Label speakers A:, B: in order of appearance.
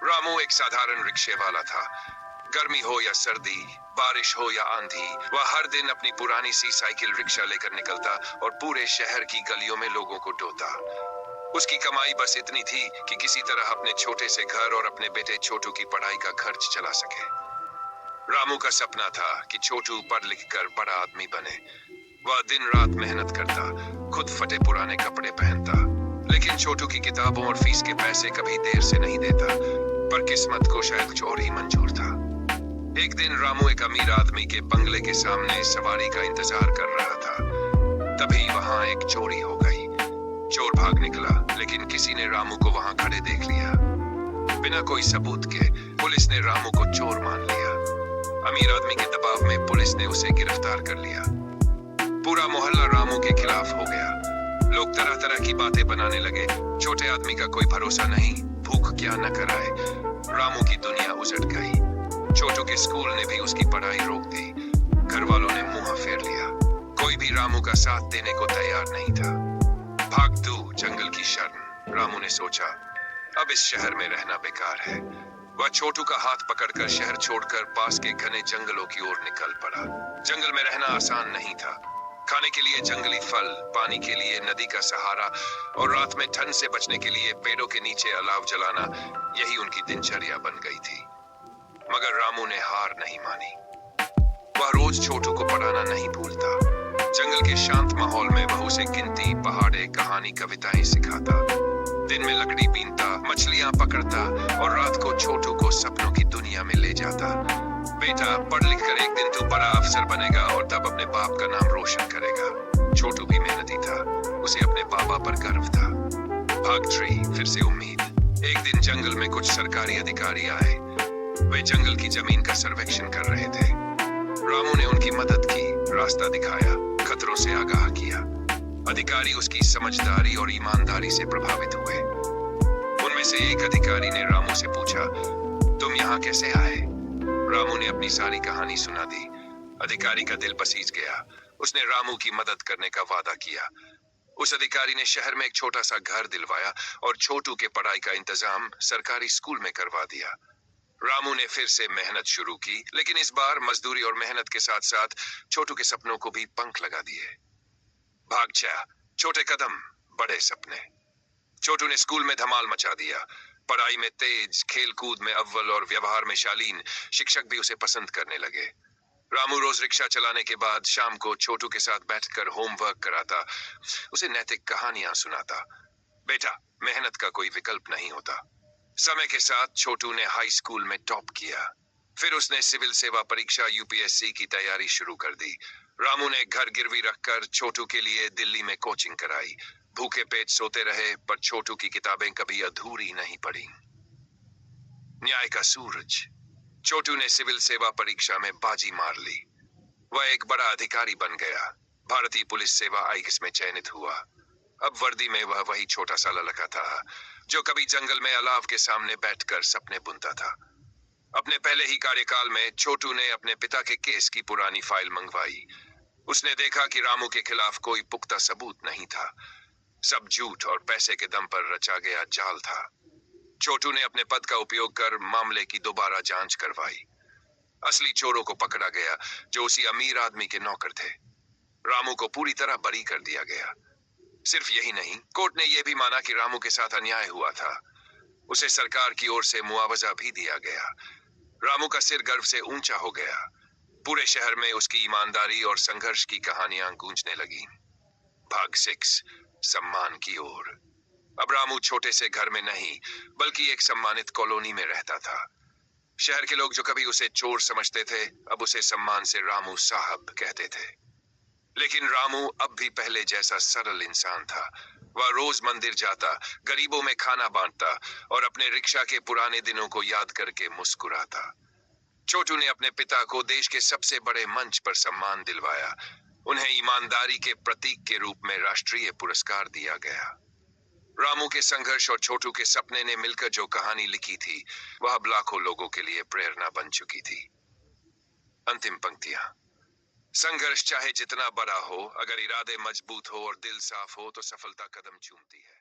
A: रामू एक साधारण रिक्शे वाला था। गर्मी हो या सर्दी, बारिश हो या आंधी, वह हर दिन अपनी पुरानी सी साइकिल रिक्शा लेकर निकलता और पूरे शहर की गलियों में लोगों को ढोता। उसकी कमाई बस इतनी थी कि किसी तरह अपने छोटे से घर और अपने बेटे छोटू की पढ़ाई का खर्च चला सके। रामू का सपना था कि छोटू पढ़ लिख कर बड़ा आदमी बने। वह दिन रात मेहनत करता, खुद फटे पुराने कपड़े पहनता, लेकिन छोटू की किताबों और फीस के पैसे कभी देर से नहीं देता। पर किस्मत को शायद कुछ और ही मंजूर था। एक दिन रामू एक अमीर आदमी के बंगले के सामने सवारी का इंतजार कर रहा था। तभी वहां एक चोरी हो गई। चोर भाग निकला, लेकिन किसी ने रामू को वहां खड़े देख लिया। बिना कोई सबूत के पुलिस ने रामू को चोर मान लिया। अमीर आदमी के दबाव में पुलिस ने उसे गिरफ्तार कर लिया। पूरा मोहल्ला रामू के खिलाफ हो गया। लोग तरह तरह की बातें बनाने लगे। छोटे आदमी का कोई भरोसा नहीं, भूख क्या न कराए। रामू की दुनिया उजड़ गई। छोटू के स्कूल ने भी उसकी पढ़ाई रोक दी। घर वालों ने मुंह फेर लिया। कोई भी रामू का साथ देने को तैयार नहीं था। भाग तू जंगल की शर्म, रामू ने सोचा। अब इस शहर में रहना बेकार है। वह छोटू का हाथ पकड़कर शहर छोड़कर पास के घने जंगलों की ओर निकल पड़ा। जंगल में रहना आसान नहीं था। खाने के लिए जंगली फल, पानी के लिए नदी का सहारा और रात में ठंड से बचने के लिए पेड़ों के नीचे अलाव जलाना, यही उनकी दिनचर्या बन गई थी। मगर रामू ने हार नहीं मानी। वह रोज छोटू को पढ़ाना नहीं भूलता। जंगल के शांत माहौल में वह उसे गिनती, पहाड़े, कहानी, कविताएं सिखाता। दिन में लकड़ी बीनता, मछलियां पकड़ता और रात को छोटू को सपनों की दुनिया में ले जाता। बेटा, पढ़ लिख कर एक दिन तू बड़ा अफसर बनेगा और तब अपने बाप का नाम रोशन करेगा। छोटू भी मेहनती था। उसे अपने बाबा पर गर्व था। भाग 3, फिर से उम्मीद। एक दिन जंगल में कुछ सरकारी अधिकारी आए। वे जंगल की जमीन का सर्वेक्षण कर रहे थे। रामू ने उनकी मदद की, रास्ता दिखाया, खतरों से आगाह किया। अधिकारी उसकी समझदारी और ईमानदारी से प्रभावित हुए। उनमें से एक अधिकारी ने रामू से पूछा, तुम यहाँ कैसे आए? रामू ने अपनी सारी कहानी सुना दी। अधिकारी का दिल पसीज गया। उसने रामू की मदद करने का वादा किया। उस अधिकारी ने शहर में एक छोटा सा घर दिलवाया और छोटू के पढ़ाई का इंतजाम सरकारी स्कूल में करवा दिया। रामू ने फिर से मेहनत शुरू की, लेकिन इस बार मजदूरी और मेहनत के साथ साथ छोटू के सपनों को भी पंख लगा दिए। भाग 6, छोटे कदम, बड़े सपने। छोटू ने स्कूल में धमाल मचा दिया। पढ़ाई में तेज, खेल कूद में अव्वल और व्यवहार में शालीन। शिक्षक भी उसे पसंद करने लगे। रामू रोज रिक्शा चलाने के बाद शाम को छोटू के साथ बैठकर होमवर्क कराता, उसे नैतिक कहानियां सुनाता। बेटा, मेहनत का कोई विकल्प नहीं होता। समय के साथ छोटू ने हाई स्कूल में टॉप किया। फिर उसने सिविल सेवा परीक्षा यूपीएससी की तैयारी शुरू कर दी। रामू ने घर गिरवी रखकर छोटू के लिए दिल्ली में कोचिंग कराई। भूखे पेट सोते रहे, पर छोटू की किताबें कभी अधूरी नहीं पड़ी। न्याय का सूरज। छोटू ने सिविल सेवा परीक्षा में बाजी मार ली। वह एक बड़ा अधिकारी बन गया। भारतीय पुलिस सेवा आईएएस में चयनित हुआ। अब वर्दी में वह वही छोटा सा लड़का था जो कभी जंगल में अलाव के सामने बैठकर सपने बुनता था। अपने पहले ही कार्यकाल में छोटू ने अपने पिता के केस की पुरानी फाइल मंगवाई। उसने देखा कि रामू के खिलाफ कोई पुख्ता सबूत नहीं था। सब झूठ और पैसे के दम पर रचा गया जाल था। छोटू ने अपने पद का उपयोग कर मामले की दोबारा जांच करवाई। असली चोरों को पकड़ा गया, जो उसी अमीर आदमी के नौकर थे। रामू को पूरी तरह बरी कर दिया गया। सिर्फ यही नहीं, कोर्ट ने यह भी माना कि रामू के साथ अन्याय हुआ था। उसे सरकार की ओर से मुआवजा भी दिया गया। रामू का सिर गर्व से ऊंचा हो गया। पूरे शहर में उसकी ईमानदारी और संघर्ष की कहानियां गूंजने लगी। भाग 6, सम्मान की ओर। अब रामू छोटे से घर में नहीं, बल्कि एक सम्मानित कॉलोनी में रहता था। शहर के लोग जो कभी उसे चोर समझते थे, अब उसे सम्मान से रामू साहब कहते थे। लेकिन रामू अब भी पहले जैसा सरल इंसान था। वह रोज मंदिर जाता, गरीबों में खाना बांटता और अपने रिक्शा के पुराने दिनों को याद करके मुस्कुराता। छोटू ने अपने पिता को देश के सबसे बड़े मंच पर सम्मान दिलवाया। उन्हें ईमानदारी के प्रतीक के रूप में राष्ट्रीय पुरस्कार दिया गया। रामू के संघर्ष और छोटू के सपने ने मिलकर जो कहानी लिखी थी, वह अब लाखों लोगों के लिए प्रेरणा बन चुकी थी। अंतिम पंक्तियां। संघर्ष चाहे जितना बड़ा हो, अगर इरादे मजबूत हो और दिल साफ हो, तो सफलता कदम चूमती है।